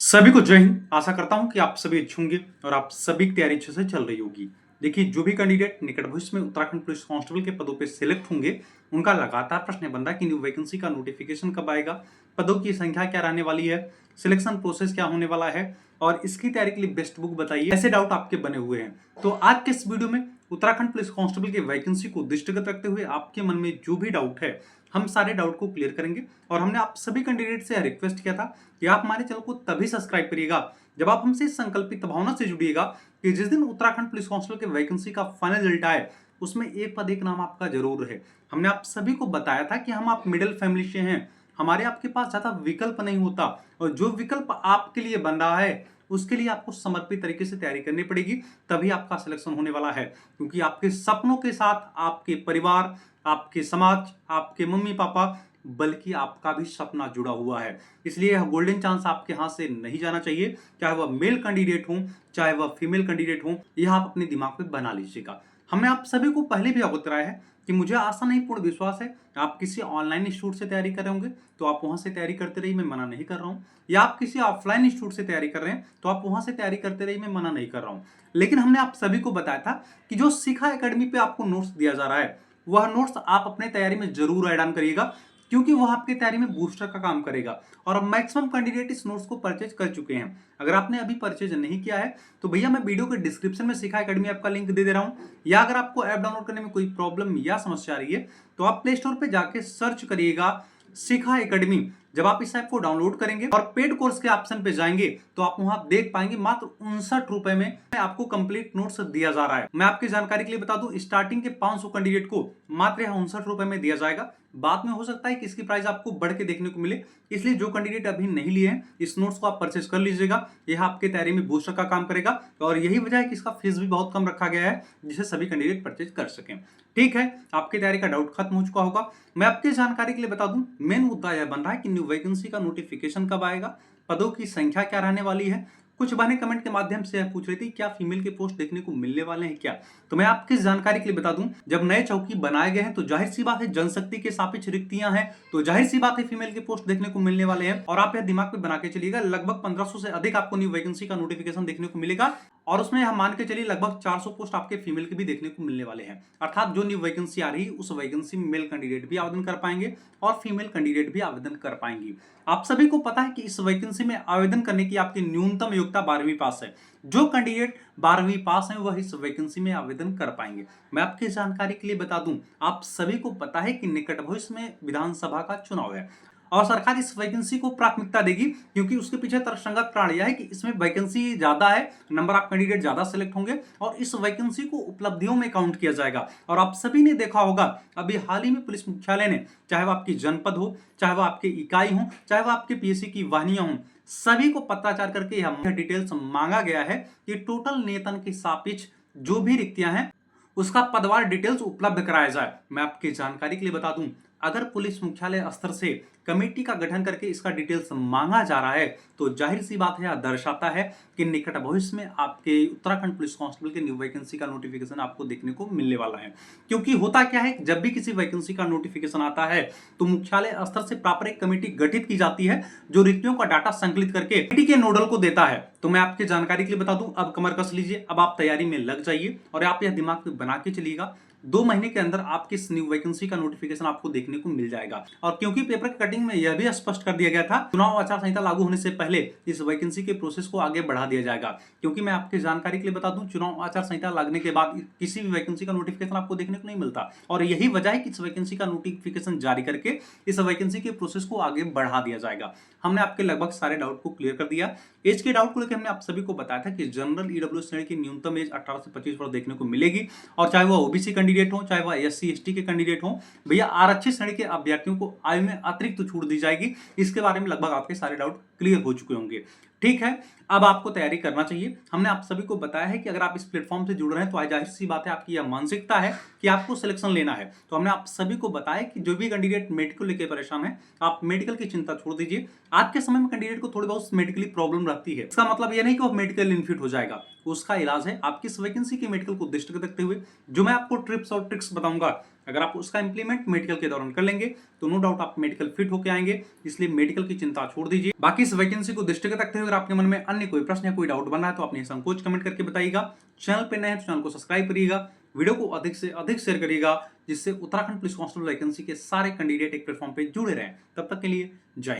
सभी को जय हिंद। आशा करता हूं कि आप सभी अच्छे होंगे और आप सभी की तैयारी अच्छे से चल रही होगी। देखिए, जो भी कैंडिडेट निकट भविष्य में उत्तराखंड पुलिस कांस्टेबल के पदों पे सिलेक्ट होंगे, उनका लगातार प्रश्न बनता है कि न्यू वैकेंसी का नोटिफिकेशन कब आएगा, पदों की संख्या क्या रहने वाली है, सिलेक्शन प्रोसेस क्या होने वाला है और इसकी तैयारी के लिए बेस्ट बुक बताइए। ऐसे डाउट आपके बने हुए हैं। तो आज के इस वीडियो में उत्तराखंड पुलिस कांस्टेबल की वैकेंसी को दृष्टिगत रखते हुए आपके मन में जो भी डाउट है, हम सारे डाउट को क्लियर करेंगे। और हमने आप सभी कैंडिडेट से रिक्वेस्ट किया था कि आप हमारे चैनल को तभी सब्सक्राइब करिएगा जब आप हमसे संकल्पित भावना से जुड़िएगा कि जिस दिन उत्तराखंड पुलिस कांस्टेबल के वैकेंसी का फाइनल रिजल्ट आए, उसमें एक पद एक नाम आपका जरूर रहे। हमने आप सभी को बताया था कि हम आप मिडिल फैमिली से हैं, हमारे आपके पास ज्यादा विकल्प नहीं होता और जो विकल्प आपके लिए बन रहा है उसके लिए आपको समर्पित तरीके से तैयारी करनी पड़ेगी, तभी आपका सिलेक्शन होने वाला है। क्योंकि आपके सपनों के साथ आपके परिवार, आपके समाज, आपके मम्मी पापा, बल्कि आपका भी सपना जुड़ा हुआ है। इसलिए यह गोल्डन चांस आपके हाथ से नहीं जाना चाहिए। चाहे वह मेल कैंडिडेट हो, चाहे वह फीमेल कैंडिडेट हो, यह आप अपने दिमाग में बना लीजिएगा। हमने आप सभी को पहले भी अवगत कराया है कि मुझे आशा नहीं पूर्ण विश्वास है आप किसी ऑनलाइन इंस्टीट्यूट से तैयारी कर रहे होंगे तो आप वहां से तैयारी करते रहिए, मैं मना नहीं कर रहा हूं। या आप किसी ऑफलाइन इंस्टीट्यूट से तैयारी कर रहे हैं तो आप वहां से तैयारी करते रहिए, मैं मना नहीं कर रहा हूं। लेकिन हमने आप सभी को बताया था कि जो शिखा एकेडमी पे आपको नोट्स दिया जा रहा है, वह नोट्स आप अपने तैयारी में जरूर ऐड ऑन करिएगा, क्योंकि वह आपकी तैयारी में बूस्टर का काम करेगा। और मैक्सिमम कैंडिडेट इस नोट्स को परचेज कर चुके हैं। अगर आपने अभी परचेज नहीं किया है तो भैया मैं वीडियो के डिस्क्रिप्शन में शिखा एकेडमी ऐप का लिंक दे रहा हूं। या अगर आपको ऐप डाउनलोड करने में कोई प्रॉब्लम या समस्या आ रही है तो आप प्ले स्टोर पर जाके सर्च करिएगा शिखा एकेडमी। जब आप इस ऐप को डाउनलोड करेंगे और पेड कोर्स के ऑप्शन पे जाएंगे तो आप वहां देख पाएंगे मात्र 59 रुपए में आपको कंप्लीट नोट्स दिया जा रहा है। मैं आपकी जानकारी के लिए बता दूं, स्टार्टिंग के 500 कैंडिडेट को मात्र 59 रुपए में दिया जाएगा। बाद में हो सकता है कि इसकी प्राइस आपको बढ़ के देखने को मिले, इसलिए जो कैंडिडेट अभी नहीं लिए हैं इस नोट्स को आप परचेज कर लीजिएगा। यह आपके तैयारी में बूस्टर का काम करेगा और यही वजह है कि इसका फीस भी बहुत कम रखा गया है, जिसे सभी कैंडिडेट परचेज कर सकें। ठीक है, आपकी तैयारी का डाउट खत्म हो चुका होगा। मैं आपकी जानकारी के लिए बता दूं, मेन मुद्दा यह बन रहा है कि न्यू वैकेंसी का नोटिफिकेशन कब आएगा, पदों की संख्या क्या रहने वाली है। कुछ बहनें कमेंट के माध्यम से पूछ रही थी क्या फीमेल के पोस्ट देखने को मिलने वाले हैं क्या। तो मैं आपकी जानकारी के लिए बता दूं, जब नए चौकी बनाए गए हैं तो जाहिर सी बात है जनशक्ति के सापेक्ष रिक्तियां हैं, तो जाहिर सी बात है फीमेल के पोस्ट देखने को मिलने वाले हैं। और आप यह दिमाग में बना के चलिएगा, लगभग 1500 से अधिक आपको न्यू वैकेंसी का नोटिफिकेशन देखने को मिलेगा और उसमें हम मान के चलिए लगभग 400 पोस्ट आपके फीमेल के भी देखने को मिलने वाले हैं। अर्थात जो न्यू वैकेंसी आ रही है उस वैकेंसी में मेल कैंडिडेट भी आवेदन कर पाएंगे और फीमेल कैंडिडेट भी आवेदन कर पाएंगी। आप सभी को पता है कि इस वैकेंसी में आवेदन करने की आपकी न्यूनतम योग्यता 12वीं पास है। जो कैंडिडेट 12वीं पास है वह इस वैकेंसी में आवेदन कर पाएंगे। मैं आपकी जानकारी के लिए बता दूं, आप सभी को पता है कि निकट भविष्य में विधानसभा का चुनाव है और सरकार इस वैकेंसी को प्राथमिकता देगी, क्योंकि उसके पीछे तर्कसंगत कारण यह है कि इसमें वैकेंसी ज्यादा है, नंबर ऑफ कैंडिडेट ज्यादा सिलेक्ट होंगे और इस वैकेंसी को उपलब्धियों में काउंट किया जाएगा। और आप सभी ने देखा होगा अभी हाल ही में पुलिस मुख्यालय ने, चाहे वो आपकी जनपद हो, चाहे वो आपकी इकाई हो, चाहे वो आपके पीएससी की वाहिनियां हो, सभी को पत्राचार करके यह डिटेल्स मांगा गया है कि टोटल वेतन के सापेक्ष जो भी रिक्तियां हैं उसका पदवार डिटेल्स उपलब्ध कराया जाए। मैं आपकी जानकारी के लिए बता दूं, अगर पुलिस मुख्यालय स्तर से कमेटी का गठन करके इसका डिटेल्स मांगा जा रहा है तो जाहिर सी बात है, यह दर्शाता है कि निकट भविष्य में आपके उत्तराखंड पुलिस कांस्टेबल के न्यू वैकेंसी का नोटिफिकेशन आपको देखने को मिलने वाला है। क्योंकि होता क्या है, जब भी किसी वैकेंसी का नोटिफिकेशन आता है तो मुख्यालय स्तर से प्रॉपर एक कमेटी गठित की जाती है जो रिक्तियों का डाटा संकलित करके कमेटी के नोडल को देता है। तो मैं आपकी जानकारी के लिए बता दूं, अब कमर कस लीजिए, अब आप तैयारी में लग जाइए और आप यह दिमाग में बना के चलिएगा 2 महीने के अंदर आपकी इस न्यू वैकेंसी का नोटिफिकेशन आपको देखने को मिल जाएगा। और क्योंकि पेपर की कटिंग में यह भी स्पष्ट कर दिया गया था, चुनाव आचार संहिता लागू होने से पहले इस वैकेंसी के प्रोसेस को आगे बढ़ा दिया जाएगा। क्योंकि मैं आपकी जानकारी के लिए बता दूं, चुनाव आचार संहिता लगने के बाद किसी भी वैकेंसी का नोटिफिकेशन आपको देखने को नहीं मिलता और यही वजह है कि इस वैकेंसी का नोटिफिकेशन जारी करके इस वैकेंसी के प्रोसेस को आगे बढ़ा दिया जाएगा। हमने आपके लगभग सारे डाउट को क्लियर कर दिया। एज के डाउट को लेकर हमने आप सभी को बताया था कि जनरल ईडब्ल्यूएस श्रेणी की न्यूनतम एज 18 से 25 वर्ष देखने को मिलेगी और चाहे वह ओबीसी कैंडिडेट हो, चाहे वह एससी एसटी के कैंडिडेट हो, भैया आरक्षित श्रेणी के अभ्यर्थियों को आयु में अतिरिक्त छूट दी जाएगी। इसके बारे में लगभग आपके सारे डाउट क्लियर हो चुके होंगे। ठीक है, अब आपको तैयारी करना चाहिए। हमने आप सभी को बताया है कि अगर आप इस प्लेटफॉर्म से जुड़ रहे हैं तो जाहिर सी बात है आपकी यह मानसिकता है कि आपको सिलेक्शन लेना है। तो हमने आप सभी को बताया कि जो भी कैंडिडेट मेडिकल लेके परेशान है, आप मेडिकल की चिंता छोड़ दीजिए। आज के समय में कैंडिडेट को थोड़ी बहुत मेडिकली प्रॉब्लम रहती है, इसका मतलब यह नहीं कि वो मेडिकल इनफिट हो जाएगा। उसका इलाज है आपकी इस वैकेंसी की मेडिकल को दृष्टिगत रखते हुए जो मैं आपको ट्रिप्स और ट्रिक्स बताऊंगा, अगर आप उसका इंप्लीमेंट मेडिकल के दौरान कर लेंगे तो नो डाउट आप मेडिकल फिट होकर आएंगे, इसलिए मेडिकल की चिंता छोड़ दीजिए। बाकी इस वैकेंसी को दृष्टिगत रखते हुए अगर आपके मन में अन्य कोई प्रश्न या कोई डाउट बना है तो अपने संकोच कमेंट करके बताइएगा। चैनल पे नए हैं तो चैनल को सब्सक्राइब करिएगा, वीडियो को अधिक से अधिक शेयर करिएगा, जिससे उत्तराखंड पुलिस कांस्टेबल वैकेंसी के सारे कैंडिडेट एक प्लेटफॉर्म पे जुड़े रहें। तब तक के लिए जय।